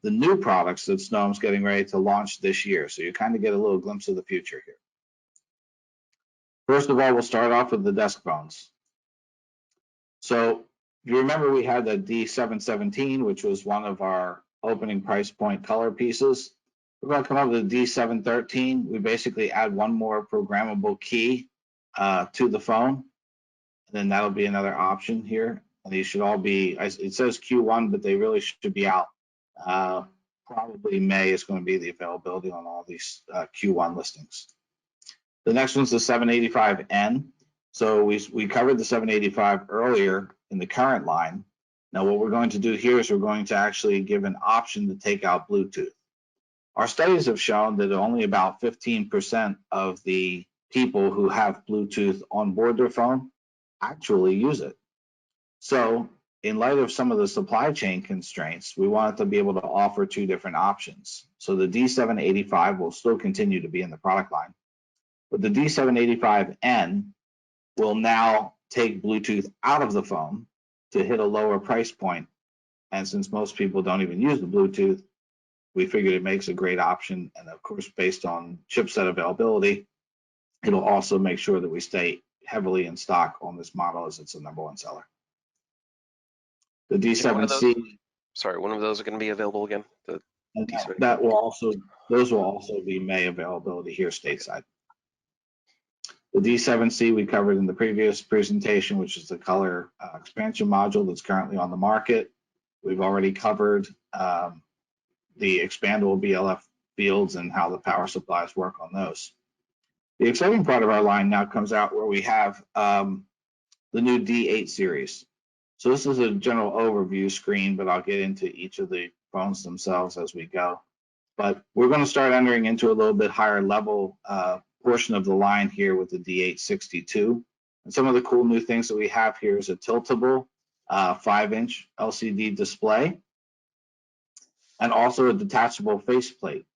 the new products that Snom's getting ready to launch this year. So you kind of get a little glimpse of the future here. First of all, we'll start off with the desk phones. So you remember we had the D717, which was one of our opening price point color pieces. We're going to come up with the D713. We basically add one more programmable key to the phone, and then that'll be another option here. And these should all be, it says Q1, but they really should be out. Probably May is going to be the availability on all these Q1 listings. The next one's the 785N. So we covered the 785 earlier in the current line. Now what we're going to do here is we're going to actually give an option to take out Bluetooth. Our studies have shown that only about 15% of the people who have Bluetooth on board their phone actually use it. So in light of some of the supply chain constraints, we wanted to be able to offer two different options. So the D785 will still continue to be in the product line, but the D785N will now take Bluetooth out of the phone to hit a lower price point. And since most people don't even use the Bluetooth, we figured it makes a great option. And of course, based on chipset availability, it'll also make sure that we stay heavily in stock on this model as it's the #1 seller. The D7C. Sorry, one of those are going to be available again? That will also, those will also be May availability here stateside. The D7C we covered in the previous presentation, which is the color expansion module that's currently on the market. We've already covered the expandable BLF fields and how the power supplies work on those. The exciting part of our line now comes out where we have the new D8 series. So this is a general overview screen, but I'll get into each of the phones themselves as we go. But we're going to start entering into a little bit higher level portion of the line here with the D862. And some of the cool new things that we have here is a tiltable 5-inch LCD display and also a detachable faceplate.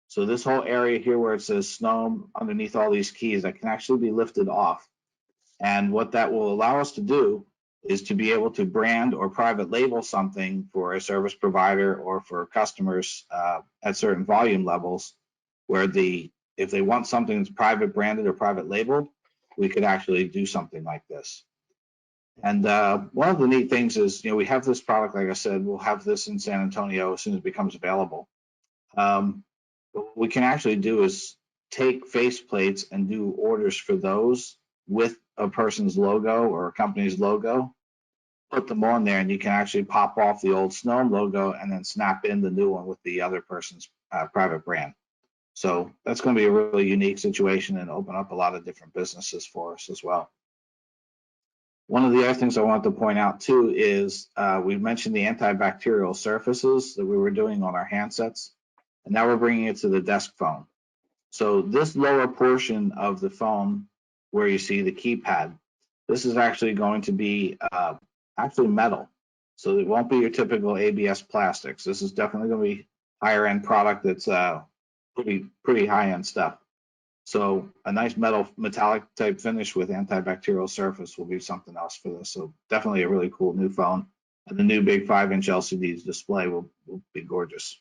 So this whole area here where it says Snom underneath all these keys, that can actually be lifted off. And what that will allow us to do is to be able to brand or private label something for a service provider or for customers at certain volume levels, where if they want something that's private branded or private labeled, we could actually do something like this. And one of the neat things is, we have this product, like I said, we'll have this in San Antonio as soon as it becomes available. What we can actually do is take faceplates and do orders for those with a person's logo or a company's logo, put them on there, and you can actually pop off the old Snom logo and then snap in the new one with the other person's private brand. So that's going to be a really unique situation and open up a lot of different businesses for us as well. One of the other things I wanted to point out too is we mentioned the antibacterial surfaces that we were doing on our handsets, and now we're bringing it to the desk phone. So this lower portion of the phone where you see the keypad, this is actually going to be actually metal. So it won't be your typical ABS plastics. This is definitely going to be higher end product that's pretty high end stuff. So a nice metallic type finish with antibacterial surface will be something else for this. So definitely a really cool new phone. And the new big 5-inch LCD display will be gorgeous.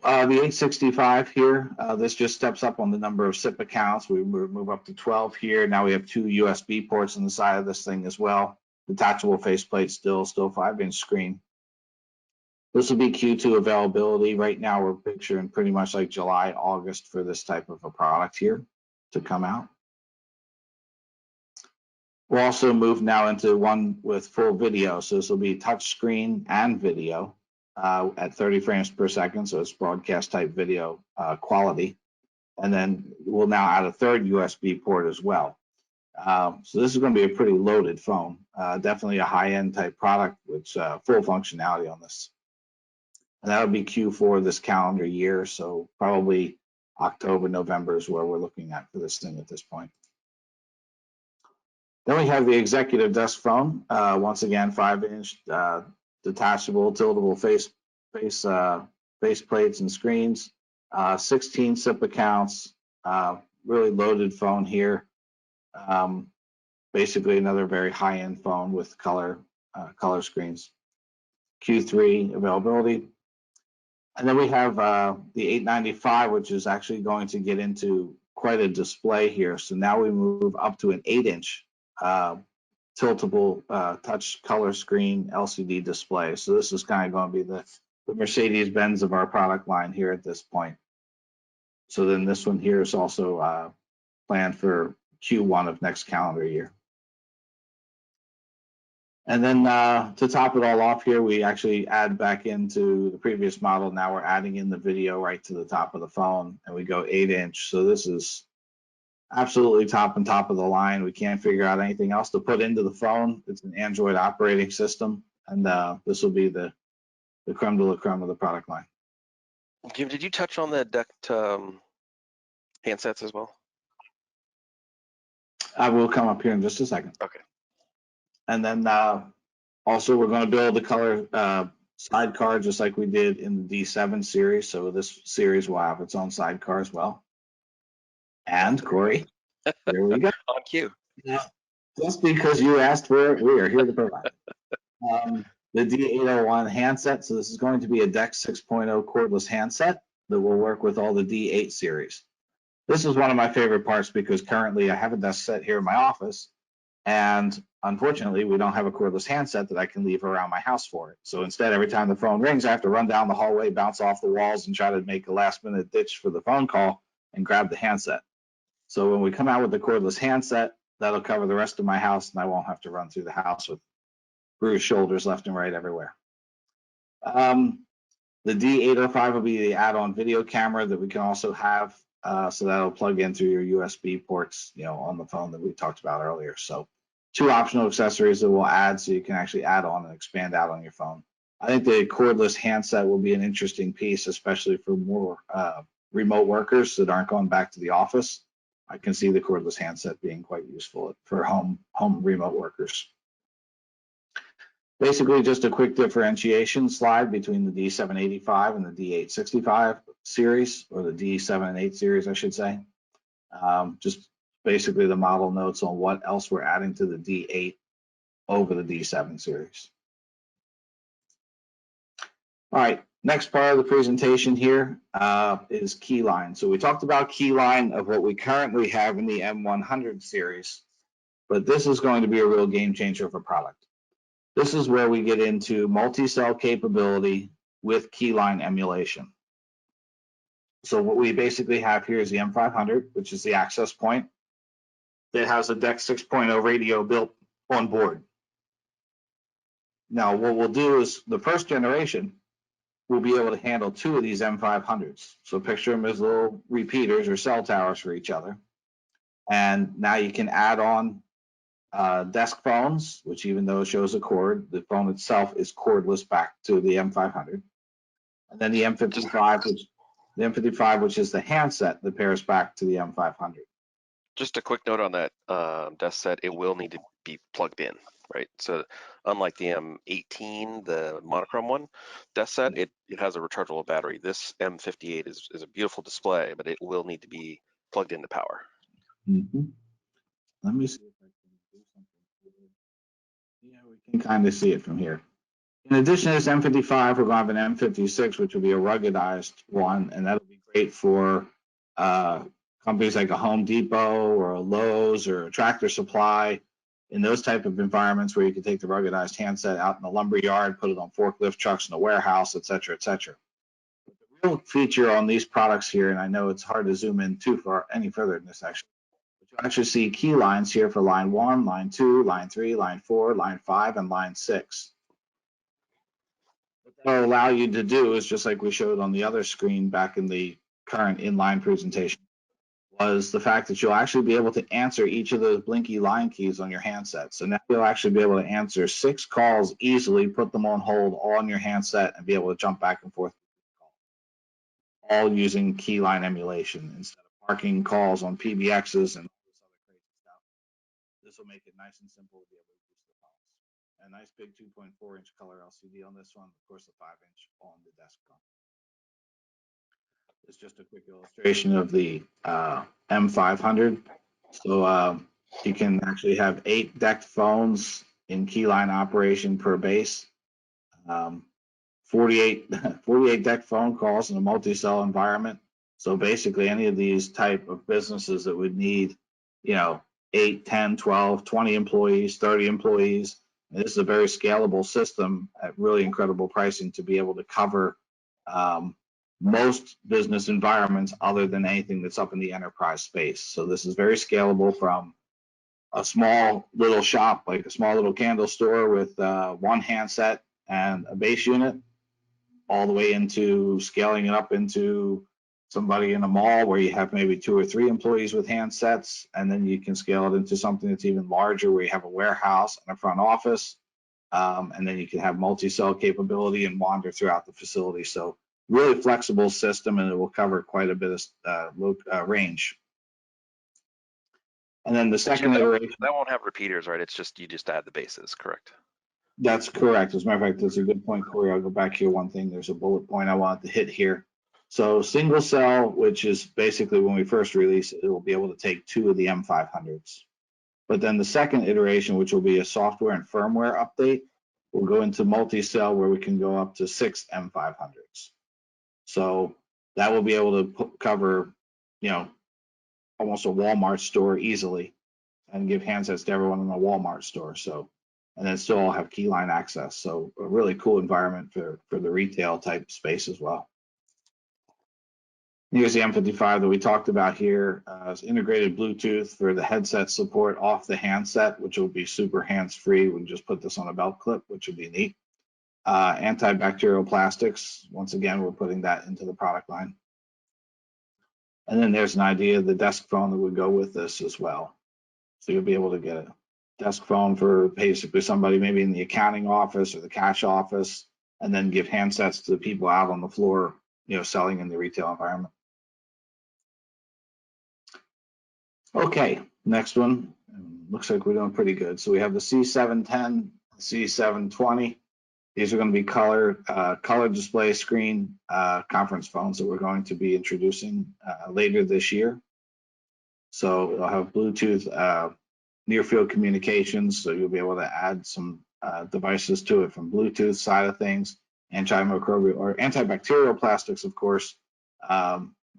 The 865 here, this just steps up on the number of SIP accounts. We move up to 12 here. Now we have 2 USB ports on the side of this thing as well. Detachable faceplate, still 5-inch screen. This will be Q2 availability. Right now we're picturing pretty much like July, August for this type of a product here to come out. We'll also move now into one with full video. So this will be touch screen and video at 30 frames per second. So it's broadcast type video quality. And then we'll now add a third USB port as well. So this is going to be a pretty loaded phone. Definitely a high-end type product with full functionality on this. And that would be Q4 this calendar year, so probably October, November is where we're looking at for this thing at this point. Then we have the executive desk phone. Once again, 5-inch detachable, tiltable face plates and screens. 16 SIP accounts. Really loaded phone here. Basically another very high-end phone with color screens. Q3 availability. And then we have the 895, which is actually going to get into quite a display here. So now we move up to an 8-inch tiltable touch color screen LCD display. So this is kind of going to be the Mercedes-Benz of our product line here at this point. So then this one here is also planned for Q1 of next calendar year. And then to top it all off here, we actually add back into the previous model. Now we're adding in the video right to the top of the phone, and we go 8-inch. So this is absolutely top and top of the line. We can't figure out anything else to put into the phone. It's an Android operating system, and this will be the creme de la creme of the product line. Jim, did you touch on the decked handsets as well? I will come up here in just a second. Okay. And then also we're going to build the color sidecar just like we did in the D7 series. So this series will have its own sidecar as well. And Corey, here we go. On cue. Now, just because you asked for it, we are here to provide. The D801 handset. So this is going to be a DEX 6.0 cordless handset that will work with all the D8 series. This is one of my favorite parts because currently I have a desk set here in my office, and unfortunately we don't have a cordless handset that I can leave around my house for it. So instead, every time the phone rings, I have to run down the hallway, bounce off the walls, and try to make a last-minute ditch for the phone call and grab the handset. So when we come out with the cordless handset, that'll cover the rest of my house, and I won't have to run through the house with bruised shoulders left and right everywhere. The D805 will be the add-on video camera that we can also have, so that'll plug in through your USB ports, on the phone that we talked about earlier. So 2 optional accessories that we'll add so you can actually add on and expand out on your phone. I think the cordless handset will be an interesting piece, especially for more remote workers that aren't going back to the office. I can see the cordless handset being quite useful for home remote workers. Basically, just a quick differentiation slide between the D785 and the D865 series, or the D7 and 8 series, I should say. Just basically the model notes on what else we're adding to the D8 over the D7 series. All right, next part of the presentation here is keyline. So we talked about keyline of what we currently have in the M100 series, but this is going to be a real game changer of a product. This is where we get into multi-cell capability with keyline emulation. So what we basically have here is the M500, which is the access point that has a DEX 6.0 radio built on board. Now, what we'll do is the first generation, we'll be able to handle 2 of these M500s. So picture them as little repeaters or cell towers for each other. And now you can add on desk phones, which even though it shows a cord, the phone itself is cordless back to the M500. And then the M55, which is the handset that pairs back to the M500. Just a quick note on that desk set, it will need to be plugged in, right? So unlike the M18, the monochrome one desk set, it has a rechargeable battery. This M58 is a beautiful display, but it will need to be plugged into power. Mm-hmm. Let me see if I can do something. Yeah, we can kind of see it from here. In addition to this M55, we're going to have an M56, which will be a ruggedized one, and that'll be great for companies like a Home Depot or a Lowe's or a Tractor Supply, in those type of environments where you can take the ruggedized handset out in the lumber yard, put it on forklift trucks in the warehouse, et cetera, et cetera. But the real feature on these products here, and I know it's hard to zoom in too far any further than this actually, but you'll actually see key lines here for line 1, line 2, line 3, line 4, line 5, and line 6. What that'll allow you to do is, just like we showed on the other screen back in the current inline presentation, was the fact that you'll actually be able to answer each of those blinky line keys on your handset. So now you'll actually be able to answer 6 calls easily, put them on hold on your handset, and be able to jump back and forth, all using keyline emulation instead of parking calls on PBXs and all this other crazy stuff. This will make it nice and simple to be able to use the phones. A nice big 2.4-inch color LCD on this one, of course the 5-inch on the desk phone. It's just a quick illustration of the M500. So you can actually have 8 decked phones in keyline operation per base. 48 deck phone calls in a multi-cell environment. So basically any of these type of businesses that would need, 8, 10, 12, 20 employees, 30 employees. And this is a very scalable system at really incredible pricing to be able to cover most business environments other than anything that's up in the enterprise space. So this is very scalable from a small little shop, like a small little candle store with one handset and a base unit, all the way into scaling it up into somebody in a mall where you have maybe 2 or 3 employees with handsets, and then you can scale it into something that's even larger where you have a warehouse and a front office, and then you can have multi-cell capability and wander throughout the facility. So really flexible system, and it will cover quite a bit of range. And then the second iteration. That won't have repeaters, right? It's just, you just add the bases, correct? That's correct. As a matter of fact, that's a good point, Corey. I'll go back here. One thing, there's a bullet point I wanted to hit here. So single cell, which is basically when we first release it, it will be able to take 2 of the M500s. But then the second iteration, which will be a software and firmware update, will go into multi-cell where we can go up to 6 M500s. So that will be able to cover, almost a Walmart store easily and give handsets to everyone in a Walmart store. So, and then still all have keyline access. So a really cool environment for the retail type space as well. Here's the M55 that we talked about here. It's integrated Bluetooth for the headset support off the handset, which will be super hands-free. We can just put this on a belt clip, which would be neat. Antibacterial plastics. Once again, we're putting that into the product line. And then there's an idea of the desk phone that would go with this as well. So you'll be able to get a desk phone for basically somebody maybe in the accounting office or the cash office, and then give handsets to the people out on the floor, selling in the retail environment. Okay, next one. Looks like we're doing pretty good. So we have the C710, C720. These are going to be color display screen conference phones that we're going to be introducing later this year. So it'll have Bluetooth near field communications, so you'll be able to add some devices to it from Bluetooth side of things, antimicrobial or antibacterial plastics, of course.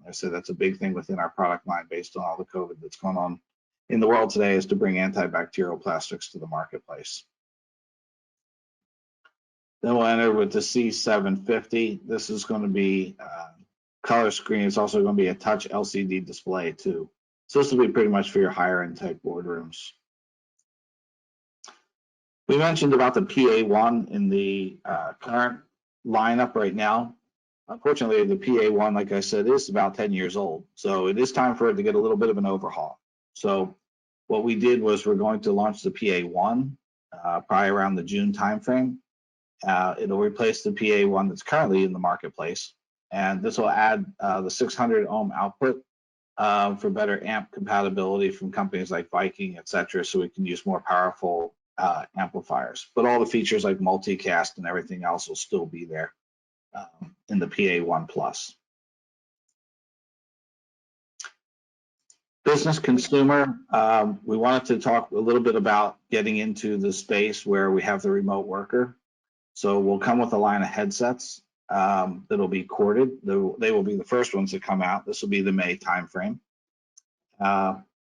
I said that's a big thing within our product line based on all the COVID that's going on in the world today, is to bring antibacterial plastics to the marketplace. Then we'll enter with the C750. This is going to be color screen. It's also going to be a touch LCD display too. So this will be pretty much for your higher end type boardrooms. We mentioned about the PA1 in the current lineup right now. Unfortunately, the PA1, like I said, is about 10 years old. So it is time for it to get a little bit of an overhaul. So what we did was we're going to launch the PA1 probably around the June timeframe. It'll replace the PA1 that's currently in the marketplace. And this will add the 600 ohm output for better amp compatibility from companies like Viking, et cetera, so we can use more powerful amplifiers. But all the features like multicast and everything else will still be there in the PA1 Plus. Business consumer, we wanted to talk a little bit about getting into the space where we have the remote worker. So we'll come with a line of headsets that'll be corded. They will be the first ones to come out. This will be the May timeframe.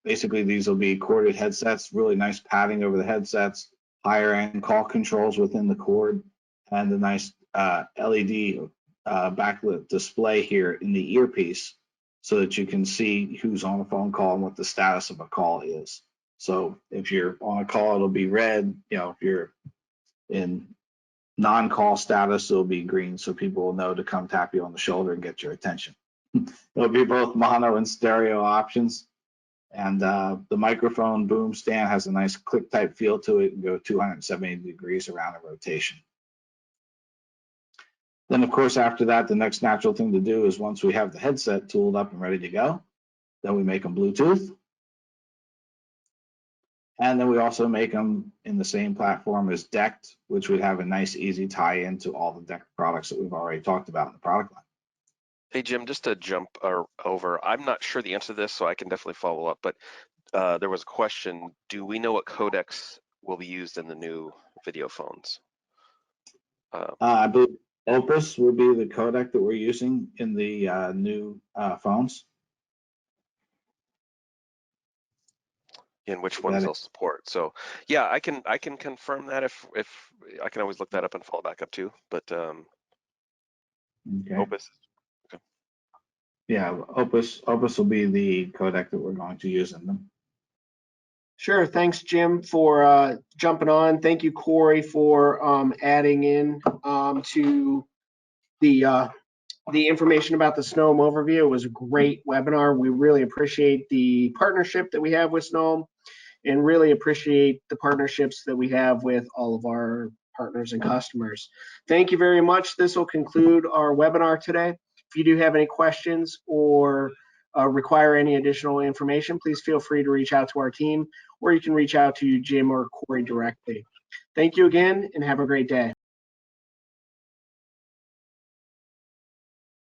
Basically, these will be corded headsets, really nice padding over the headsets, higher end call controls within the cord, and the nice LED backlit display here in the earpiece so that you can see who's on a phone call and what the status of a call is. So if you're on a call, it'll be red. If you're in non-call status, it'll be green, so people will know to come tap you on the shoulder and get your attention. It'll be both mono and stereo options. And the microphone boom stand has a nice click type feel to it and go 270 degrees around a rotation. Then, of course, after that, the next natural thing to do is once we have the headset tooled up and ready to go, then we make them Bluetooth. And then we also make them in the same platform as DECT, which would have a nice, easy tie-in to all the DECT products that we've already talked about in the product line. Hey, Jim, just to jump over, I'm not sure the answer to this, so I can definitely follow up, but there was a question, do we know what codecs will be used in the new video phones? I believe Opus will be the codec that we're using in the new phones. In which ones they'll support. So yeah, I can confirm that if I can always look that up and follow back up too. But Okay. Opus. Okay. Yeah, Opus will be the codec that we're going to use in them. Sure. Thanks, Jim, for jumping on. Thank you, Corey, for adding in to the information about the Snom overview. It was a great webinar. We really appreciate the partnership that we have with Snom and really appreciate the partnerships that we have with all of our partners and customers. Thank you very much. This will conclude our webinar today. If you do have any questions or require any additional information, please feel free to reach out to our team, or you can reach out to Jim or Corey directly. Thank you again and have a great day.